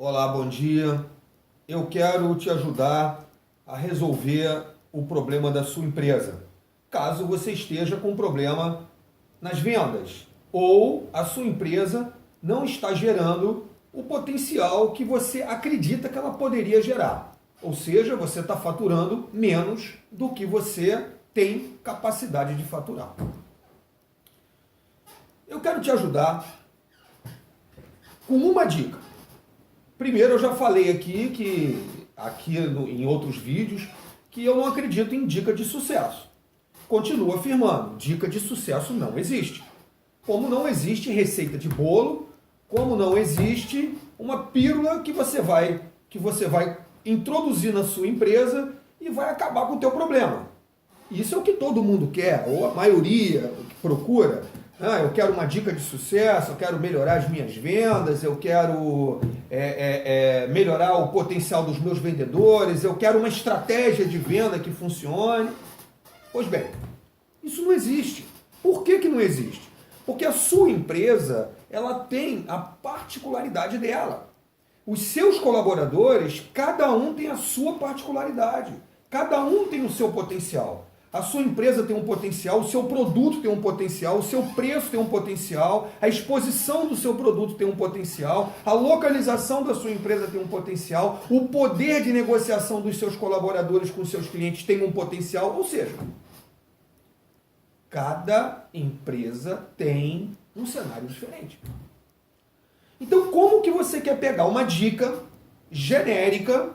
Olá, bom dia. Eu quero te ajudar a resolver o problema da sua empresa. Caso você esteja com problema nas vendas ou a sua empresa não está gerando o potencial que você acredita que ela poderia gerar. Ou seja, você está faturando menos do que você tem capacidade de faturar. Eu quero te ajudar com uma dica. Primeiro, eu já falei em outros vídeos, que eu não acredito em dica de sucesso. Continuo afirmando, dica de sucesso não existe. Como não existe receita de bolo, como não existe uma pílula que você vai introduzir na sua empresa e vai acabar com o teu problema. Isso é o que todo mundo quer, ou a maioria procura. Eu quero uma dica de sucesso, eu quero melhorar as minhas vendas, eu quero melhorar o potencial dos meus vendedores, eu quero uma estratégia de venda que funcione. Pois bem, isso não existe. Por que não existe? Porque a sua empresa, ela tem a particularidade dela. Os seus colaboradores, cada um tem a sua particularidade, cada um tem o seu potencial. A sua empresa tem um potencial, o seu produto tem um potencial, o seu preço tem um potencial, a exposição do seu produto tem um potencial, a localização da sua empresa tem um potencial, o poder de negociação dos seus colaboradores com seus clientes tem um potencial, ou seja, cada empresa tem um cenário diferente. Então, como que você quer pegar uma dica genérica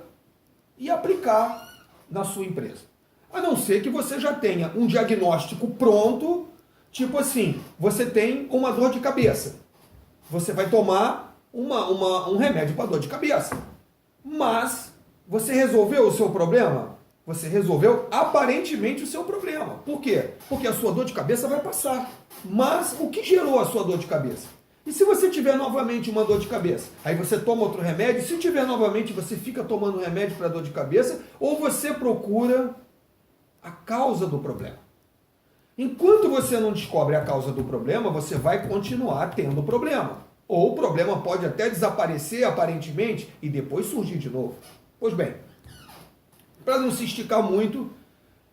e aplicar na sua empresa? A não ser que você já tenha um diagnóstico pronto, tipo assim, você tem uma dor de cabeça. Você vai tomar um remédio para dor de cabeça. Mas você resolveu o seu problema? Você resolveu aparentemente o seu problema. Por quê? Porque a sua dor de cabeça vai passar. Mas o que gerou a sua dor de cabeça? E se você tiver novamente uma dor de cabeça? Aí você toma outro remédio, se tiver novamente você fica tomando remédio para dor de cabeça, ou você procura a causa do problema. Enquanto você não descobre a causa do problema, você vai continuar tendo problema. Ou o problema pode até desaparecer aparentemente e depois surgir de novo. Pois bem, para não se esticar muito,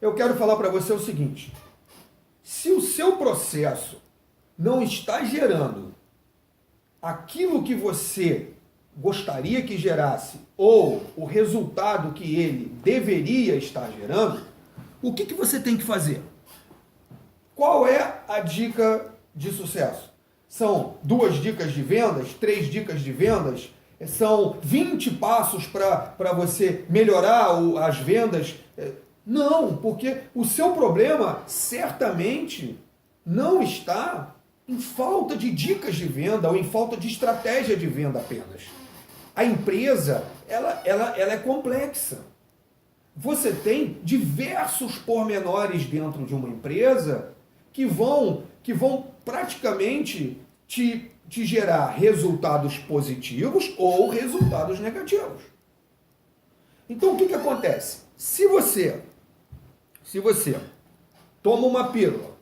eu quero falar para você o seguinte: se o seu processo não está gerando aquilo que você gostaria que gerasse ou o resultado que ele deveria estar gerando, o que você tem que fazer? Qual é a dica de sucesso? São 2 dicas de vendas, 3 dicas de vendas? São 20 passos para você melhorar as vendas? Não, porque o seu problema certamente não está em falta de dicas de venda ou em falta de estratégia de venda apenas. A empresa, ela é complexa. Você tem diversos pormenores dentro de uma empresa que vão praticamente te gerar resultados positivos ou resultados negativos. Então o que acontece? Se você toma uma pílula,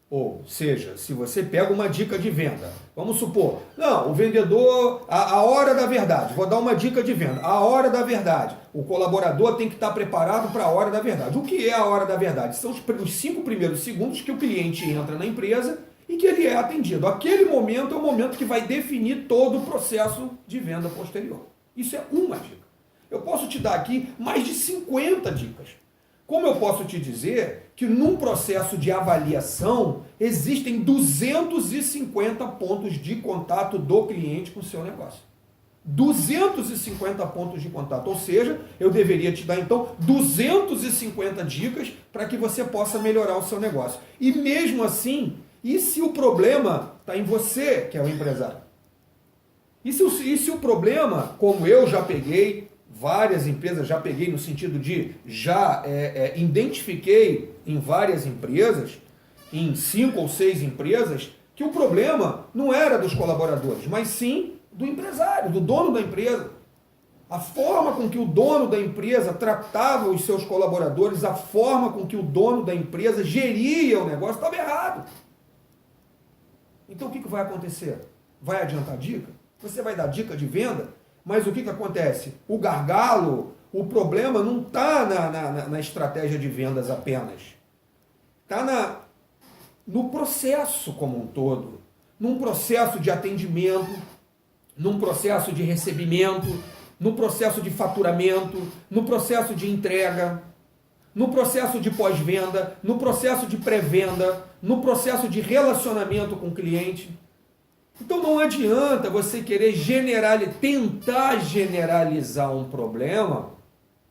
ou seja, se você pega uma dica de venda, vamos supor, não, o vendedor, a hora da verdade, vou dar uma dica de venda, a hora da verdade, o colaborador tem que estar preparado para a hora da verdade. O que é a hora da verdade? São os 5 primeiros segundos que o cliente entra na empresa e que ele é atendido. Aquele momento é o momento que vai definir todo o processo de venda posterior. Isso é uma dica. Eu posso te dar aqui mais de 50 dicas. Como eu posso te dizer que num processo de avaliação existem 250 pontos de contato do cliente com o seu negócio. 250 pontos de contato, ou seja, eu deveria te dar então 250 dicas para que você possa melhorar o seu negócio. E mesmo assim, e se o problema está em você, que é o empresário? E se o problema, como eu já peguei, várias empresas já peguei no sentido de identifiquei em várias empresas, em 5 ou 6 empresas, que o problema não era dos colaboradores, mas sim do empresário, do dono da empresa. A forma com que o dono da empresa tratava os seus colaboradores, a forma com que o dono da empresa geria o negócio estava errado. Então o que vai acontecer? Vai adiantar dica? Você vai dar dica de venda? Mas o que acontece? O gargalo, o problema não está na estratégia de vendas apenas. Está no processo como um todo. Num processo de atendimento, num processo de recebimento, no processo de faturamento, no processo de entrega, no processo de pós-venda, no processo de pré-venda, no processo de relacionamento com o cliente. Então não adianta você querer tentar generalizar um problema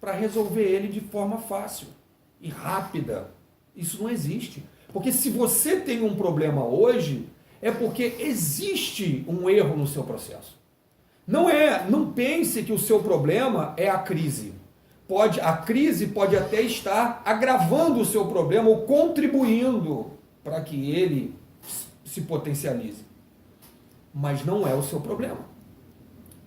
para resolver ele de forma fácil e rápida. Isso não existe. Porque se você tem um problema hoje, é porque existe um erro no seu processo. Não pense que o seu problema é a crise. A crise pode até estar agravando o seu problema ou contribuindo para que ele se potencialize. Mas não é o seu problema.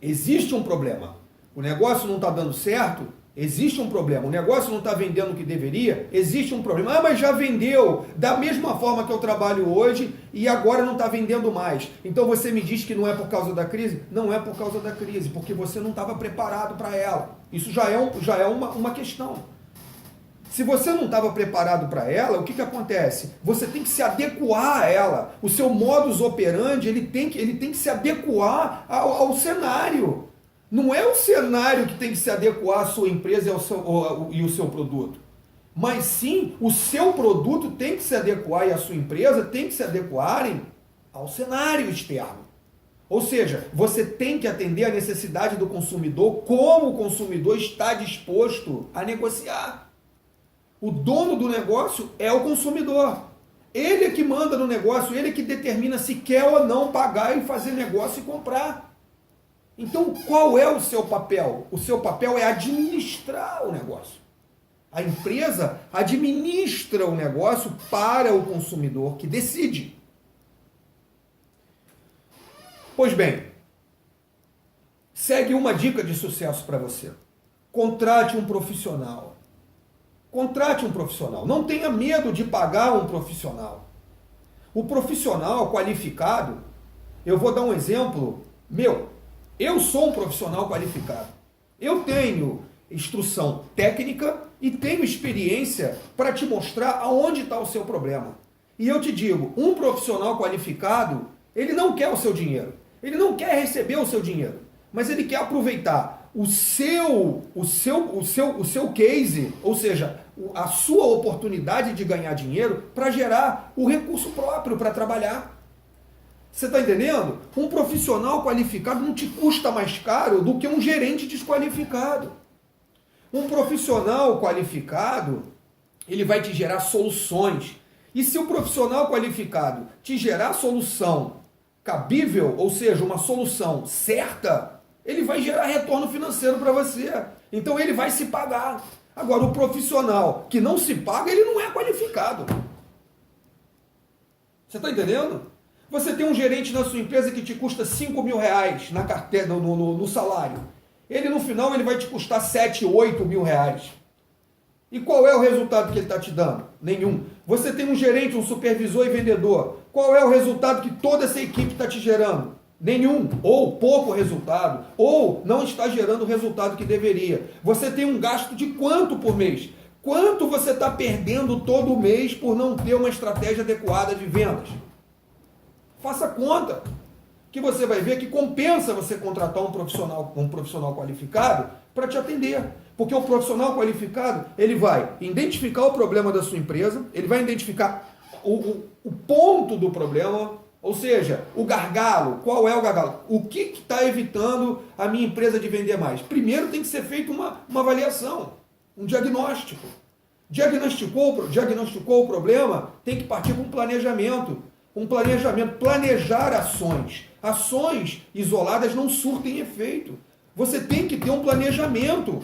Existe um problema. O negócio não está dando certo, existe um problema. O negócio não está vendendo o que deveria, existe um problema. Ah, mas já vendeu da mesma forma que eu trabalho hoje e agora não está vendendo mais. Então você me diz que não é por causa da crise? Não é por causa da crise, porque você não estava preparado para ela. Isso já é uma questão. Se você não estava preparado para ela, o que acontece? Você tem que se adequar a ela. O seu modus operandi ele tem que se adequar ao cenário. Não é o cenário que tem que se adequar à sua empresa e o seu produto. Mas sim, o seu produto tem que se adequar e a sua empresa tem que se adequarem ao cenário externo. Ou seja, você tem que atender a necessidade do consumidor como o consumidor está disposto a negociar. O dono do negócio é o consumidor. Ele é que manda no negócio, ele é que determina se quer ou não pagar e fazer negócio e comprar. Então, qual é o seu papel? O seu papel é administrar o negócio. A empresa administra o negócio para o consumidor que decide. Pois bem, segue uma dica de sucesso para você. Contrate um profissional. Contrate um profissional. Não tenha medo de pagar um profissional. O profissional qualificado, eu vou dar um exemplo meu. Eu sou um profissional qualificado. Eu tenho instrução técnica e tenho experiência para te mostrar aonde está o seu problema. E eu te digo, um profissional qualificado, ele não quer o seu dinheiro. Ele não quer receber o seu dinheiro, mas ele quer aproveitar o seu case, ou seja, a sua oportunidade de ganhar dinheiro para gerar o recurso próprio para trabalhar. Você está entendendo? Um profissional qualificado não te custa mais caro do que um gerente desqualificado. Um profissional qualificado, ele vai te gerar soluções. E se o profissional qualificado te gerar solução cabível, ou seja, uma solução certa, ele vai gerar retorno financeiro para você. Então ele vai se pagar. Agora, o profissional que não se paga, ele não é qualificado. Você está entendendo? Você tem um gerente na sua empresa que te custa R$5.000 na carteira, no salário. Ele, no final, ele vai te custar 7, 8 mil reais. E qual é o resultado que ele está te dando? Nenhum. Você tem um gerente, um supervisor e vendedor. Qual é o resultado que toda essa equipe está te gerando? Nenhum, ou pouco resultado, ou não está gerando o resultado que deveria. Você tem um gasto de quanto por mês? Quanto você está perdendo todo mês por não ter uma estratégia adequada de vendas? Faça conta, que você vai ver que compensa você contratar um profissional qualificado para te atender. Porque o profissional qualificado, ele vai identificar o problema da sua empresa, ele vai identificar o ponto do problema, ou seja, o gargalo. Qual é o gargalo? O que está evitando a minha empresa de vender mais? Primeiro tem que ser feita uma avaliação, um diagnóstico. Diagnosticou o problema, tem que partir para um planejamento. Planejar ações. Ações isoladas não surtem efeito. Você tem que ter um planejamento.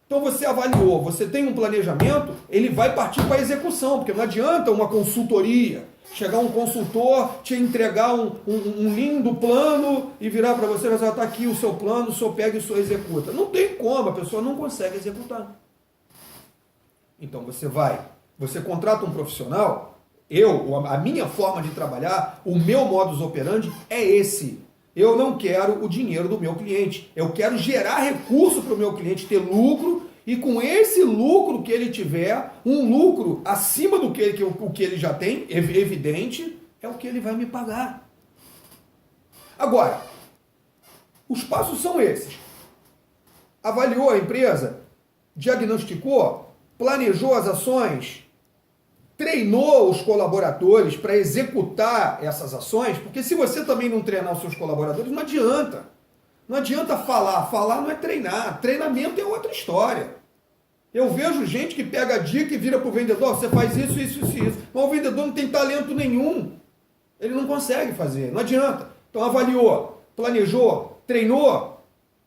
Então você avaliou, você tem um planejamento, ele vai partir para a execução, porque não adianta uma consultoria, chegar um consultor, te entregar um lindo plano e virar para você e falar, está aqui o seu plano, o senhor pega e o senhor executa. Não tem como, a pessoa não consegue executar. Então você contrata um profissional, a minha forma de trabalhar, o meu modus operandi é esse. Eu não quero o dinheiro do meu cliente. Eu quero gerar recurso para o meu cliente ter lucro e com esse lucro que ele tiver, um lucro acima do que o que ele já tem, evidente, é o que ele vai me pagar. Agora, os passos são esses. Avaliou a empresa, diagnosticou, planejou as ações, treinou os colaboradores para executar essas ações, porque se você também não treinar os seus colaboradores, não adianta. Não adianta falar. Falar não é treinar. Treinamento é outra história. Eu vejo gente que pega a dica e vira para o vendedor, você faz isso, isso, isso, isso. Mas o vendedor não tem talento nenhum. Ele não consegue fazer, não adianta. Então avaliou, planejou, treinou.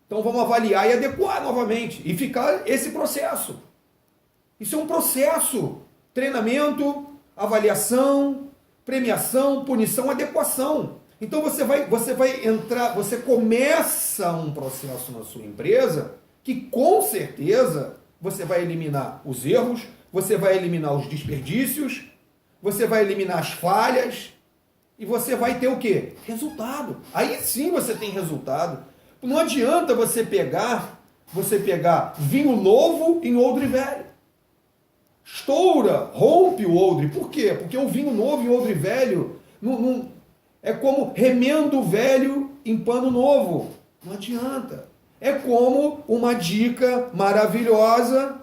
Então vamos avaliar e adequar novamente. E ficar esse processo. Isso é um processo. Treinamento, avaliação, premiação, punição, adequação. Então você vai entrar, você começa um processo na sua empresa que com certeza você vai eliminar os erros, você vai eliminar os desperdícios, você vai eliminar as falhas e você vai ter o quê? Resultado. Aí sim você tem resultado. Não adianta você pegar vinho novo em odre velho. Estoura, rompe o odre. Por quê? Porque o vinho novo em odre velho é como remendo velho em pano novo. Não adianta. É como uma dica maravilhosa.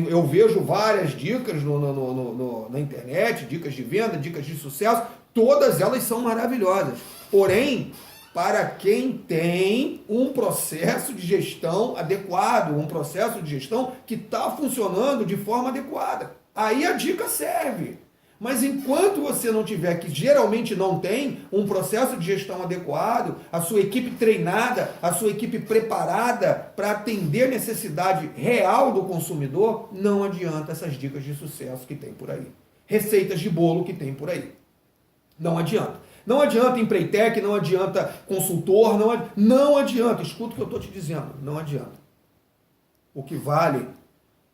Eu vejo várias dicas na internet, dicas de venda, dicas de sucesso. Todas elas são maravilhosas. Porém, para quem tem um processo de gestão adequado, um processo de gestão que está funcionando de forma adequada. Aí a dica serve. Mas enquanto você não tiver, que geralmente não tem, um processo de gestão adequado, a sua equipe treinada, a sua equipe preparada para atender a necessidade real do consumidor, não adianta essas dicas de sucesso que tem por aí. Receitas de bolo que tem por aí. Não adianta. Não adianta Empreitec, não adianta consultor, não adianta. Escuta o que eu estou te dizendo, não adianta. O que vale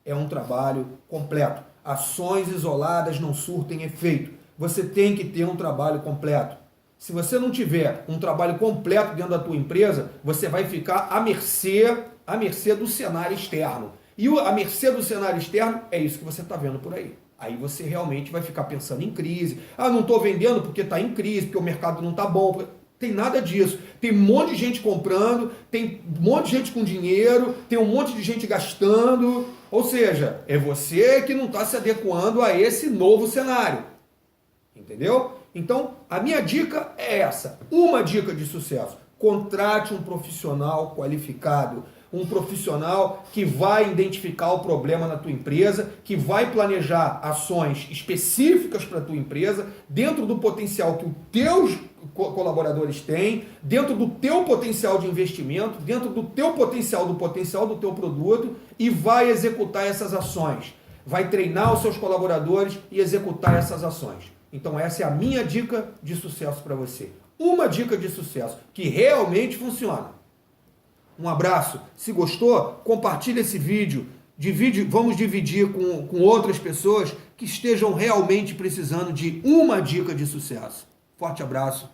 é um trabalho completo. Ações isoladas não surtem efeito. Você tem que ter um trabalho completo. Se você não tiver um trabalho completo dentro da tua empresa, você vai ficar à mercê do cenário externo. E a mercê do cenário externo é isso que você está vendo por aí. Aí você realmente vai ficar pensando em crise. Ah, não estou vendendo porque está em crise, porque o mercado não está bom. Tem nada disso. Tem um monte de gente comprando, tem um monte de gente com dinheiro, tem um monte de gente gastando. Ou seja, é você que não está se adequando a esse novo cenário. Entendeu? Então, a minha dica é essa. Uma dica de sucesso. Contrate um profissional qualificado. Um profissional que vai identificar o problema na tua empresa, que vai planejar ações específicas para a tua empresa, dentro do potencial que os teus colaboradores têm, dentro do teu potencial de investimento, dentro do teu potencial do teu produto, e vai executar essas ações. Vai treinar os seus colaboradores e executar essas ações. Então essa é a minha dica de sucesso para você. Uma dica de sucesso que realmente funciona. Um abraço. Se gostou, compartilhe esse vídeo. Vamos dividir com outras pessoas que estejam realmente precisando de uma dica de sucesso. Forte abraço.